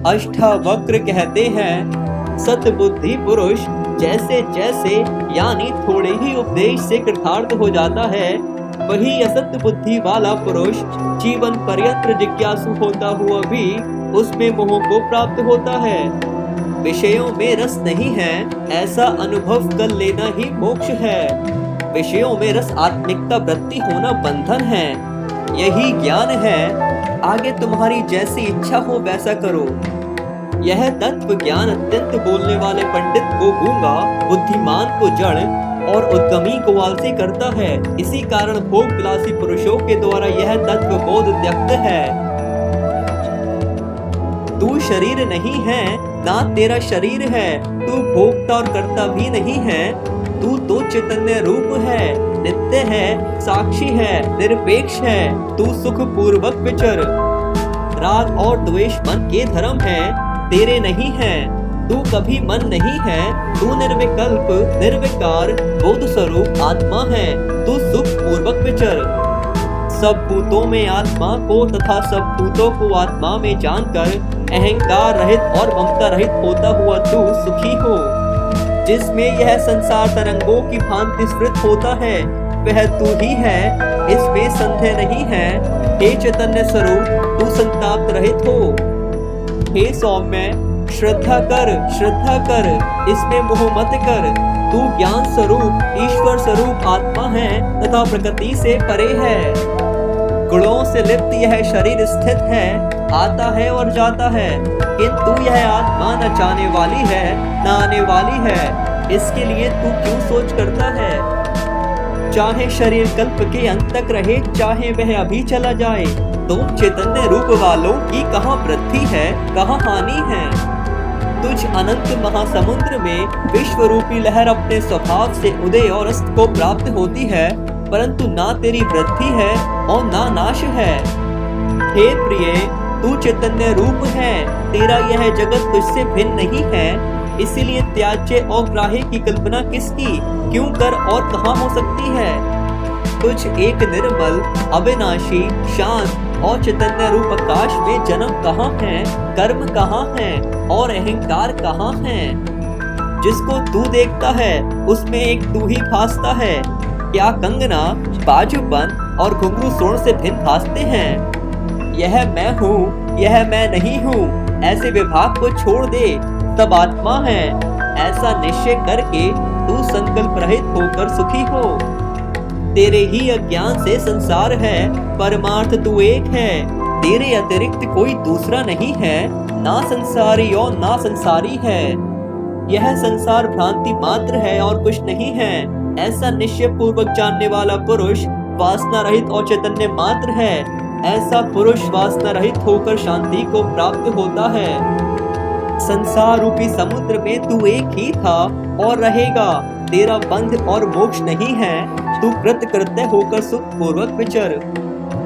अष्टावक्र कहते हैं, सतबुद्धि पुरुष जैसे जैसे यानी थोड़े ही उपदेश से कृतार्थ हो जाता है, वही असत बुद्धि वाला पुरुष जीवन पर्यंत जिज्ञासु होता हुआ भी उसमें मोह को प्राप्त होता है। विषयों में रस नहीं है, ऐसा अनुभव कर लेना ही मोक्ष है। विषयों में रस आत्मिकता वृत्ति होना बंधन है, यही ज्ञान है। आगे तुम्हारी जैसी इच्छा हो वैसा करो। यह तत्व ज्ञान अत्यंत बोलने वाले पंडित को गूंगा, बुद्धिमान को जड़ और उद्यमी को आलसी करता है। इसी कारण भोग विलासी पुरुषों के द्वारा यह तत्व बोध त्यक्त है। तू शरीर नहीं है, ना तेरा शरीर है। तू भोक्ता और कर्ता भी नहीं है। तू तो चैतन्य रूप है, नित्य है, साक्षी है, निरपेक्ष है। तू सुख पूर्वक विचर। राग और द्वेष मन के धर्म है, तेरे नहीं है। तू कभी मन नहीं है। तू निर्विकल्प निर्विकार बोध स्वरूप आत्मा है। तू सुख पूर्वक विचर। सब भूतों में आत्मा को तथा सब भूतों को आत्मा में जानकर अहंकार रहित और ममता रहित होता हुआ तू सुखी हो। जिसमें यह संसार तरंगों की भांति स्फुरित होता है, वह तू ही है, इसमें संदेह नहीं है। हे चैतन्य स्वरूप, तू संताप रहित हो। हे सौम्य, श्रद्धा कर, इसमें मोह मत कर। तू ज्ञान स्वरूप ईश्वर स्वरूप आत्मा है तथा प्रकृति से परे है। गुणों से लिप्त यह शरीर स्थित है, आता है और जाता है, किंतु यह आत्मा न जाने वाली है न आने वाली है। इसके लिए तू क्यों सोच करता है? चाहे शरीर कल्प के अंत तक रहे, चाहे वह अभी चला जाए, तो चैतन्य रूप वालों की कहाँ वृद्धि है, कहाँ हानि है। तुझ अनंत महासमुद्र में विश्व रूपी लहर अपने स्वभाव से उदय और अस्त को प्राप्त होती है, परंतु ना तेरी वृद्धि है और ना नाश है। हे प्रिय, तू चैतन्य रूप है, तेरा यह जगत तुझसे भिन्न नहीं है। इसीलिए त्याज्य और ग्राह्य की कल्पना किसकी, क्यों कर और कहाँ हो सकती है। तुझ एक निर्मल अविनाशी शांत और चैतन्य रूप आकाश में जन्म कहाँ है, कर्म कहाँ है और अहंकार कहाँ है। जिसको तू देखता है उसमें एक तू ही भासता है। क्या कंगना, बाजूबंद और घुंघरू स्वर्ण से भिन्न भासते हैं? यह मैं हूँ, यह मैं नहीं हूँ, ऐसे विभाग को छोड़ दे, सब आत्मा है। ऐसा निश्चय करके तू संकल्प रहित होकर सुखी हो। तेरे ही अज्ञान से संसार है, परमार्थ तू एक है। तेरे अतिरिक्त कोई दूसरा नहीं है, ना संसारी और ना संसारी है। यह संसार भ्रांति मात्र है और कुछ नहीं है। ऐसा निश्चय पूर्वक जानने वाला पुरुष वासना रहित और चैतन्य मात्र है। ऐसा पुरुष वासना रहित होकर शांति को प्राप्त होता है। संसार रूपी समुद्र में तू एक ही था और रहेगा। तेरा बंध और मोक्ष नहीं है। तू कृत कृत्य होकर सुख पूर्वक विचर।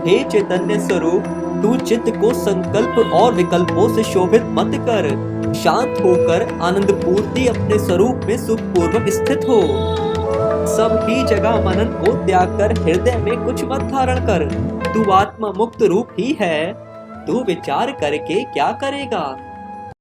हे चैतन्य स्वरूप, तू चित्त को संकल्प और विकल्पों से शोभित मत कर। शांत होकर आनंद पूर्ति अपने स्वरूप में सुख पूर्वक स्थित हो। सब ही जगह मनन को त्याग कर हृदय में कुछ मत धारण कर। तू आत्मा मुक्त रूप ही है। तू विचार करके क्या करेगा?